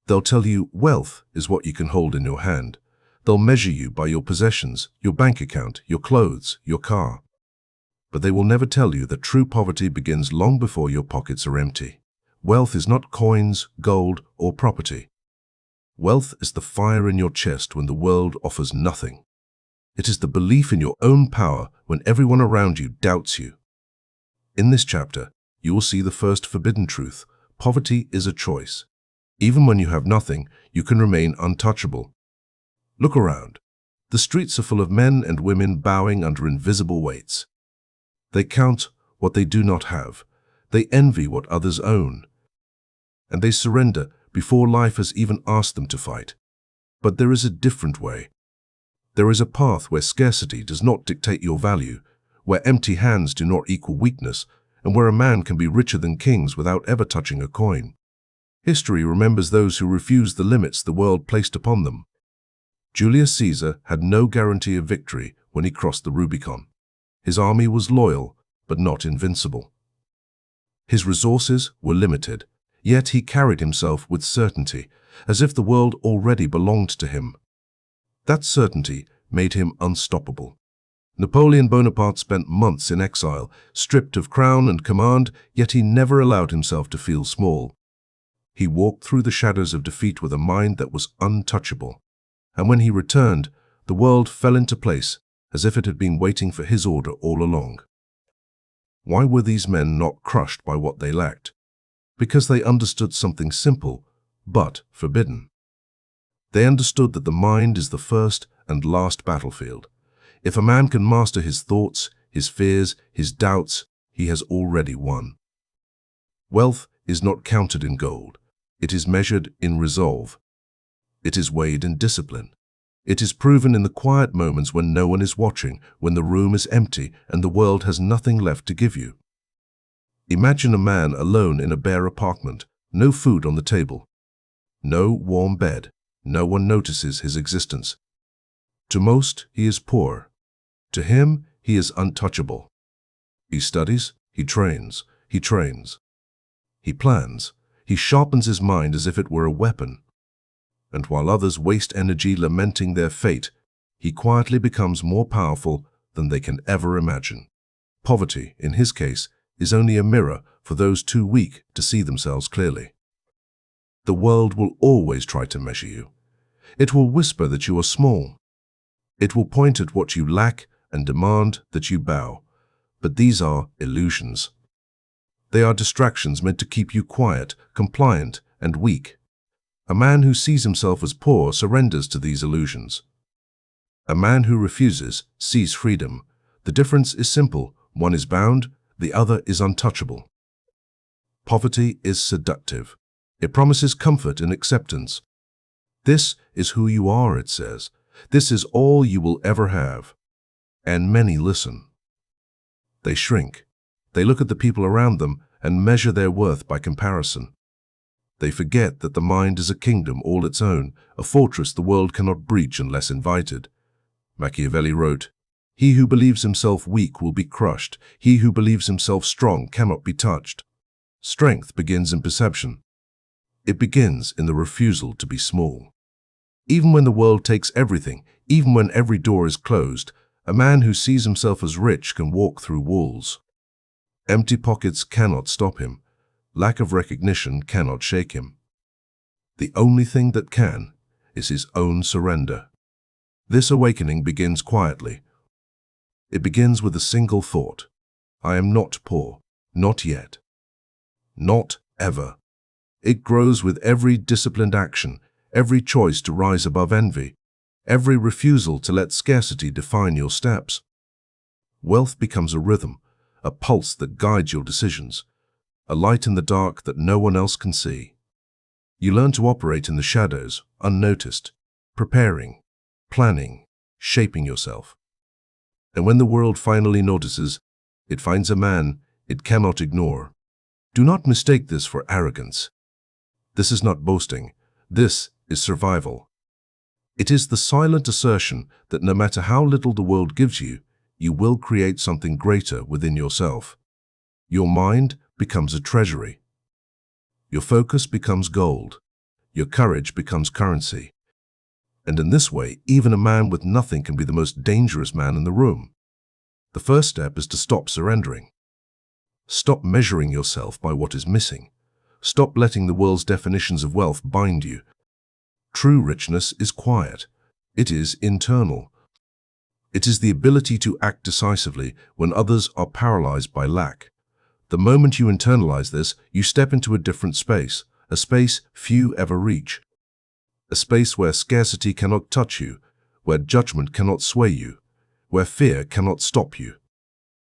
They'll tell you wealth is what you can hold in your hand. They'll measure you by your possessions, your bank account, your clothes, your car. But they will never tell you that true poverty begins long before your pockets are empty. Wealth is not coins, gold, or property. Wealth is the fire in your chest when the world offers nothing. It is the belief in your own power when everyone around you doubts you. In this chapter, you will see the first forbidden truth. Poverty is a choice. Even when you have nothing, you can remain untouchable. Look around. The streets are full of men and women bowing under invisible weights. They count what they do not have. They envy what others own. And they surrender before life has even asked them to fight. But there is a different way. There is a path where scarcity does not dictate your value, where empty hands do not equal weakness, and where a man can be richer than kings without ever touching a coin. History remembers those who refused the limits the world placed upon them. Julius Caesar had no guarantee of victory when he crossed the Rubicon. His army was loyal, but not invincible. His resources were limited, yet he carried himself with certainty, as if the world already belonged to him. That certainty made him unstoppable. Napoleon Bonaparte spent months in exile, stripped of crown and command, yet he never allowed himself to feel small. He walked through the shadows of defeat with a mind that was untouchable. And when he returned, the world fell into place, as if it had been waiting for his order all along. Why were these men not crushed by what they lacked? Because they understood something simple, but forbidden. They understood that the mind is the first and last battlefield. If a man can master his thoughts, his fears, his doubts, he has already won. Wealth is not counted in gold. It is measured in resolve. It is weighed in discipline. It is proven in the quiet moments when no one is watching, when the room is empty and the world has nothing left to give you. Imagine a man alone in a bare apartment, no food on the table, no warm bed. No one notices his existence. To most, he is poor. To him, he is untouchable. He studies, he trains, he trains. He plans, he sharpens his mind as if it were a weapon. And while others waste energy lamenting their fate, he quietly becomes more powerful than they can ever imagine. Poverty, in his case, is only a mirror for those too weak to see themselves clearly. The world will always try to measure you. It will whisper that you are small. It will point at what you lack and demand that you bow. But these are illusions. They are distractions meant to keep you quiet, compliant, and weak. A man who sees himself as poor surrenders to these illusions. A man who refuses sees freedom. The difference is simple. One is bound, the other is untouchable. Poverty is seductive. It promises comfort and acceptance. This is who you are, it says. This is all you will ever have. And many listen. They shrink. They look at the people around them and measure their worth by comparison. They forget that the mind is a kingdom all its own, a fortress the world cannot breach unless invited. Machiavelli wrote, "He who believes himself weak will be crushed. He who believes himself strong cannot be touched." Strength begins in perception. It begins in the refusal to be small. Even when the world takes everything, even when every door is closed, a man who sees himself as rich can walk through walls. Empty pockets cannot stop him. Lack of recognition cannot shake him. The only thing that can is his own surrender. This awakening begins quietly. It begins with a single thought. I am not poor, not yet. Not ever. It grows with every disciplined action, every choice to rise above envy, every refusal to let scarcity define your steps. Wealth becomes a rhythm, a pulse that guides your decisions, a light in the dark that no one else can see. You learn to operate in the shadows, unnoticed, preparing, planning, shaping yourself. And when the world finally notices, it finds a man it cannot ignore. Do not mistake this for arrogance. This is not boasting. This is survival. It is the silent assertion that no matter how little the world gives you, you will create something greater within yourself. Your mind becomes a treasury. Your focus becomes gold. your courage becomes currency. And in this way, even a man with nothing can be the most dangerous man in the room. The first step is to stop surrendering. Stop measuring yourself by what is missing. Stop letting the world's definitions of wealth bind you. True richness is quiet. It is internal. It is the ability to act decisively when others are paralyzed by lack. The moment you internalize this, you step into a different space, a space few ever reach. A space where scarcity cannot touch you, where judgment cannot sway you, where fear cannot stop you.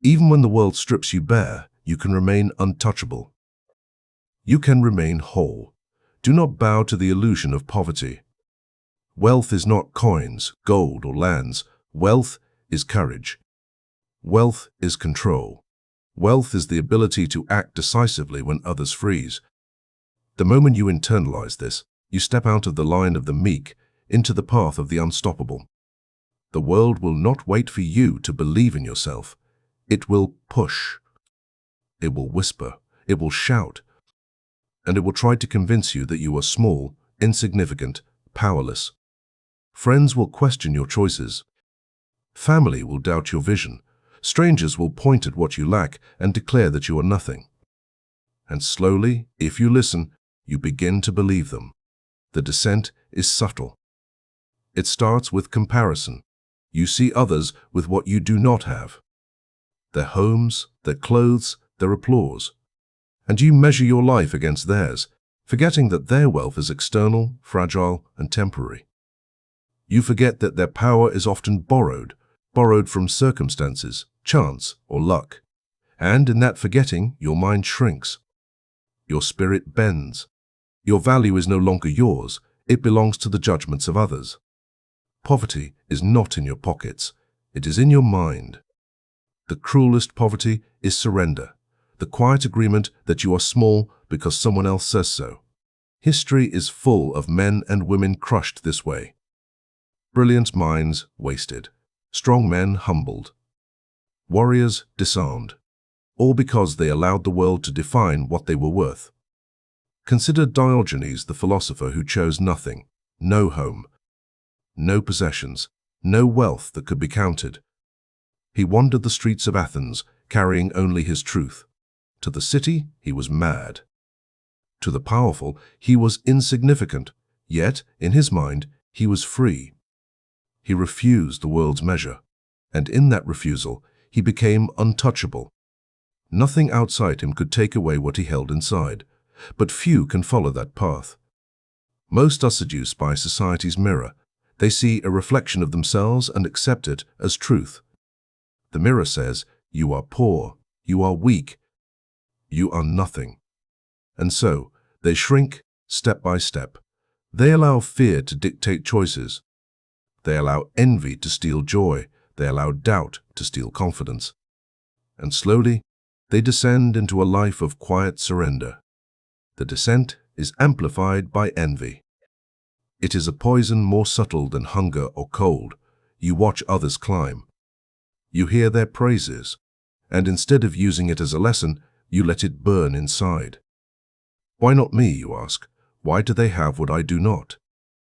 Even when the world strips you bare, you can remain untouchable. You can remain whole. Do not bow to the illusion of poverty. Wealth is not coins, gold, or lands. Wealth is courage. Wealth is control. Wealth is the ability to act decisively when others freeze. The moment you internalize this, you step out of the line of the meek into the path of the unstoppable. The world will not wait for you to believe in yourself. It will push. It will whisper. It will shout. And it will try to convince you that you are small, insignificant, powerless. Friends will question your choices. Family will doubt your vision. Strangers will point at what you lack and declare that you are nothing. And slowly, if you listen, you begin to believe them. The descent is subtle. It starts with comparison. You see others with what you do not have. Their homes, their clothes, their applause. And you measure your life against theirs, forgetting that their wealth is external, fragile, and temporary. You forget that their power is often borrowed from circumstances, chance, or luck. And in that forgetting, your mind shrinks. Your spirit bends. Your value is no longer yours. It belongs to the judgments of others. Poverty is not in your pockets. It is in your mind. The cruelest poverty is surrender, the quiet agreement that you are small because someone else says so. History is full of men and women crushed this way. Brilliant minds wasted. Strong men humbled. Warriors disarmed. All because they allowed the world to define what they were worth. Consider Diogenes, the philosopher who chose nothing, no home, no possessions, no wealth that could be counted. He wandered the streets of Athens, carrying only his truth. To the city, he was mad. To the powerful, he was insignificant, yet, in his mind, he was free. He refused the world's measure, and in that refusal, he became untouchable. Nothing outside him could take away what he held inside, but few can follow that path. Most are seduced by society's mirror. They see a reflection of themselves and accept it as truth. The mirror says, "You are poor, you are weak, you are nothing." And so, they shrink step by step. They allow fear to dictate choices. They allow envy to steal joy. They allow doubt to steal confidence. And slowly, they descend into a life of quiet surrender. The descent is amplified by envy. It is a poison more subtle than hunger or cold. You watch others climb. You hear their praises, and instead of using it as a lesson, you let it burn inside. Why not me, you ask? Why do they have what I do not?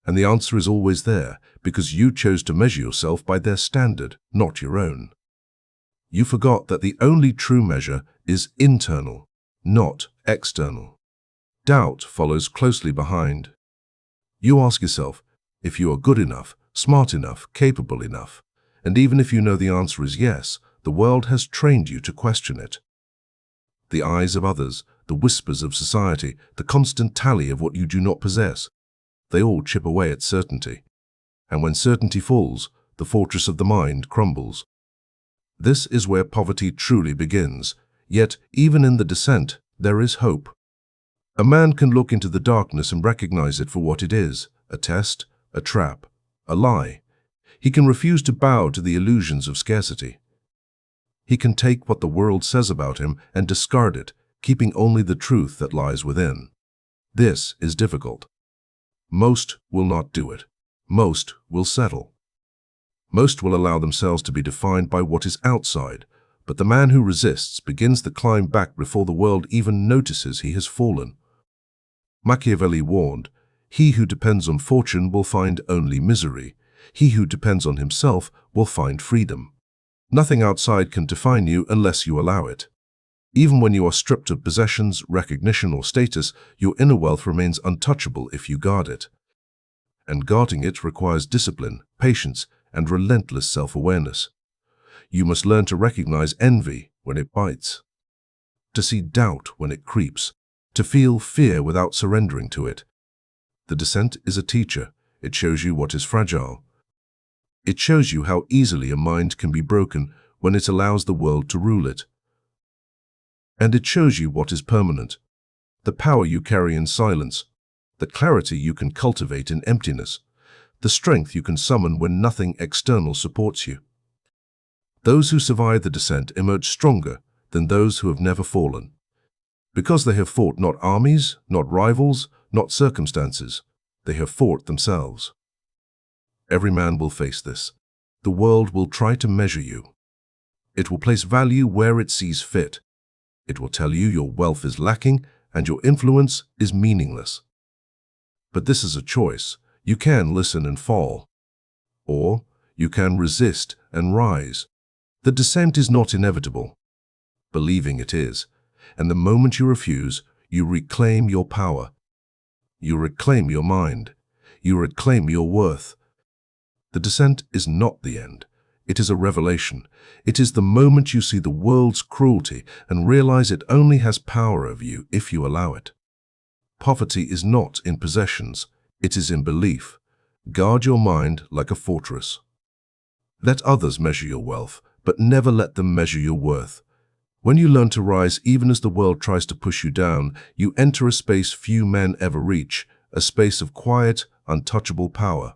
And the answer is always there, because you chose to measure yourself by their standard, not your own. You forgot that the only true measure is internal, not external. Doubt follows closely behind. You ask yourself if you are good enough, smart enough, capable enough, and even if you know the answer is yes, the world has trained you to question it. The eyes of others, the whispers of society, the constant tally of what you do not possess, they all chip away at certainty. And when certainty falls, the fortress of the mind crumbles. This is where poverty truly begins, yet even in the descent, there is hope. A man can look into the darkness and recognize it for what it is, a test, a trap, a lie. He can refuse to bow to the illusions of scarcity. He can take what the world says about him and discard it, keeping only the truth that lies within. This is difficult. Most will not do it. Most will settle. Most will allow themselves to be defined by what is outside, but the man who resists begins the climb back before the world even notices he has fallen. Machiavelli warned, He who depends on fortune will find only misery. He who depends on himself will find freedom. Nothing outside can define you unless you allow it. Even when you are stripped of possessions, recognition, or status, your inner wealth remains untouchable if you guard it. And guarding it requires discipline, patience, and relentless self-awareness. You must learn to recognize envy when it bites, to see doubt when it creeps, to feel fear without surrendering to it. The descent is a teacher. It shows you what is fragile. It shows you how easily a mind can be broken when it allows the world to rule it. And it shows you what is permanent, the power you carry in silence, the clarity you can cultivate in emptiness, the strength you can summon when nothing external supports you. Those who survive the descent emerge stronger than those who have never fallen, because they have fought not armies, not rivals, not circumstances. They have fought themselves. Every man will face this. The world will try to measure you. It will place value where it sees fit. It will tell you your wealth is lacking and your influence is meaningless. But this is a choice. You can listen and fall, or you can resist and rise. The descent is not inevitable. Believing it is, and the moment you refuse, you reclaim your power. You reclaim your mind. You reclaim your worth. The descent is not the end. It is a revelation. It is the moment you see the world's cruelty and realize it only has power over you if you allow it. Poverty is not in possessions. It is in belief. Guard your mind like a fortress. Let others measure your wealth, but never let them measure your worth. When you learn to rise even as the world tries to push you down, you enter a space few men ever reach, a space of quiet, untouchable power.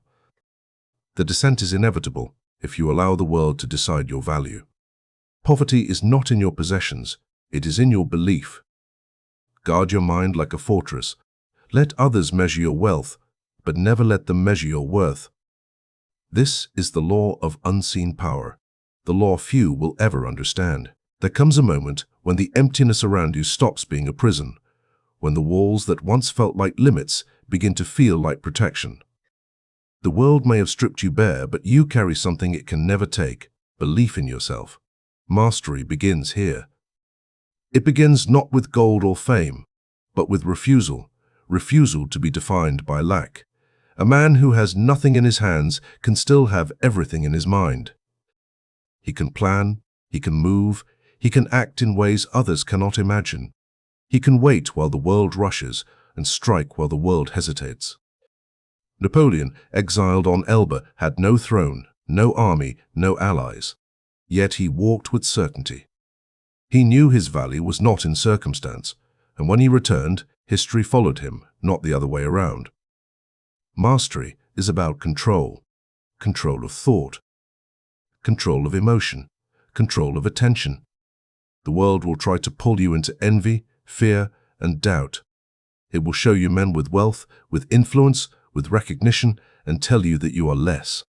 The descent is inevitable if you allow the world to decide your value. Poverty is not in your possessions, it is in your belief. Guard your mind like a fortress. Let others measure your wealth, but never let them measure your worth. This is the law of unseen power, the law few will ever understand. There comes a moment when the emptiness around you stops being a prison, when the walls that once felt like limits begin to feel like protection. The world may have stripped you bare, but you carry something it can never take: belief in yourself. Mastery begins here. It begins not with gold or fame, but with refusal to be defined by lack. A man who has nothing in his hands can still have everything in his mind. He can plan, he can move, he can act in ways others cannot imagine. He can wait while the world rushes and strike while the world hesitates. Napoleon, exiled on Elba, had no throne, no army, no allies. Yet he walked with certainty. He knew his value was not in circumstance, and when he returned, history followed him, not the other way around. Mastery is about control of thought, control of emotion, control of attention. The world will try to pull you into envy, fear, and doubt. It will show you men with wealth, with influence, with recognition, and tell you that you are less.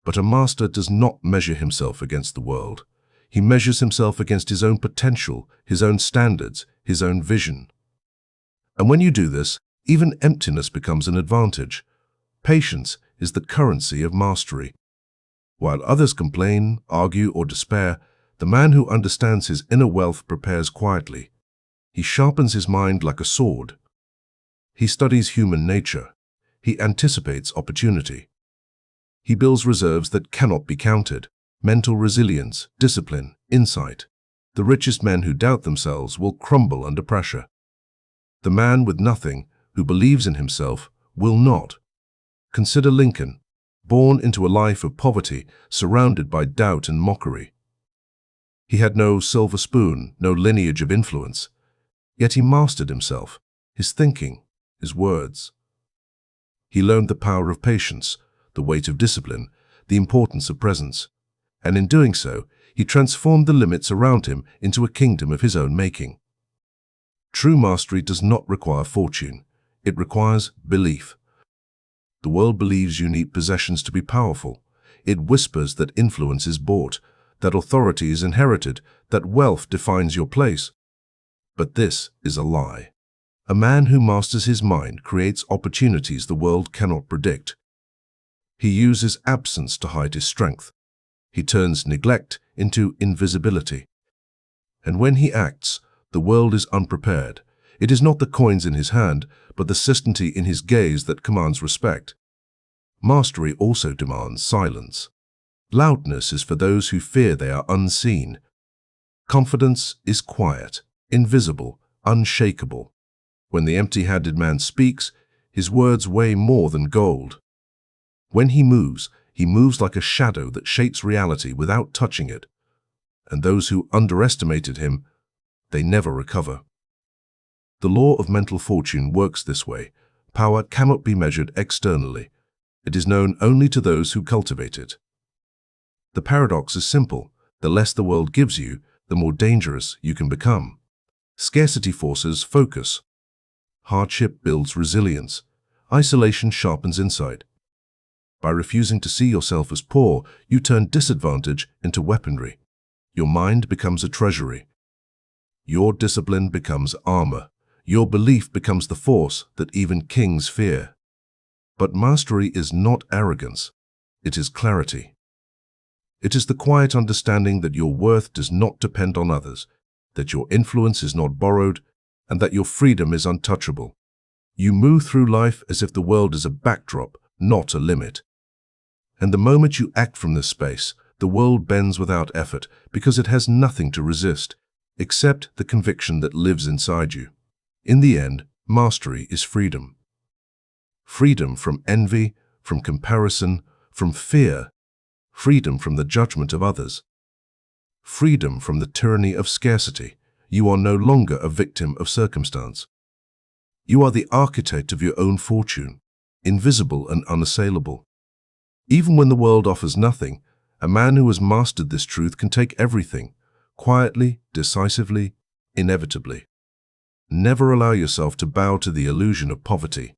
But a master does not measure himself against the world. He measures himself against his own potential, his own standards, his own vision. And when you do this, even emptiness becomes an advantage. Patience is the currency of mastery. While others complain, argue, or despair, the man who understands his inner wealth prepares quietly. He sharpens his mind like a sword. He studies human nature. He anticipates opportunity. He builds reserves that cannot be counted: mental resilience, discipline, insight. The richest men who doubt themselves will crumble under pressure. The man with nothing, who believes in himself, will not. Consider Lincoln, born into a life of poverty, surrounded by doubt and mockery. He had no silver spoon, no lineage of influence. Yet he mastered himself, his thinking, his words. He learned the power of patience, the weight of discipline, the importance of presence. And in doing so, he transformed the limits around him into a kingdom of his own making. True mastery does not require fortune. It requires belief. The world believes you need possessions to be powerful. It whispers that influence is bought, that authority is inherited, that wealth defines your place. But this is a lie. A man who masters his mind creates opportunities the world cannot predict. He uses absence to hide his strength. He turns neglect into invisibility. And when he acts, the world is unprepared. It is not the coins in his hand, but the certainty in his gaze that commands respect. Mastery also demands silence. Loudness is for those who fear they are unseen. Confidence is quiet, invisible, unshakable. When the empty-handed man speaks, his words weigh more than gold. When he moves like a shadow that shapes reality without touching it. And those who underestimated him, they never recover. The law of mental fortune works this way. Power cannot be measured externally. It is known only to those who cultivate it. The paradox is simple. The less the world gives you, the more dangerous you can become. Scarcity forces focus. Hardship builds resilience. Isolation sharpens insight. By refusing to see yourself as poor, you turn disadvantage into weaponry. Your mind becomes a treasury. Your discipline becomes armor. Your belief becomes the force that even kings fear. But mastery is not arrogance. It is clarity. It is the quiet understanding that your worth does not depend on others, that your influence is not borrowed, and that your freedom is untouchable. You move through life as if the world is a backdrop, not a limit. And the moment you act from this space, the world bends without effort because it has nothing to resist, except the conviction that lives inside you. In the end, mastery is freedom. Freedom from envy, from comparison, from fear. Freedom from the judgment of others. Freedom from the tyranny of scarcity. You are no longer a victim of circumstance. You are the architect of your own fortune, invisible and unassailable. Even when the world offers nothing, a man who has mastered this truth can take everything, quietly, decisively, inevitably. Never allow yourself to bow to the illusion of poverty.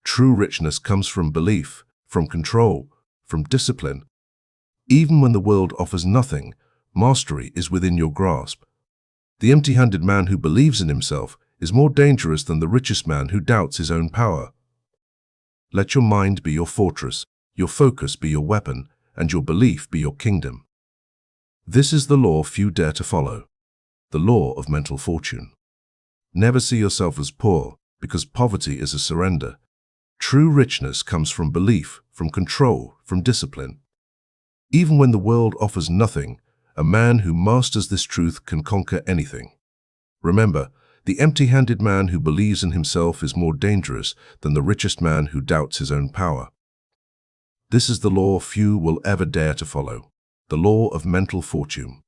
True richness comes from belief, from control, from discipline. Even when the world offers nothing, mastery is within your grasp. The empty-handed man who believes in himself is more dangerous than the richest man who doubts his own power. Let your mind be your fortress, your focus be your weapon, and your belief be your kingdom. This is the law few dare to follow, the law of mental fortune. Never see yourself as poor, because poverty is a surrender. True richness comes from belief, from control, from discipline. Even when the world offers nothing, a man who masters this truth can conquer anything. Remember, the empty-handed man who believes in himself is more dangerous than the richest man who doubts his own power. This is the law few will ever dare to follow, the law of mental fortune.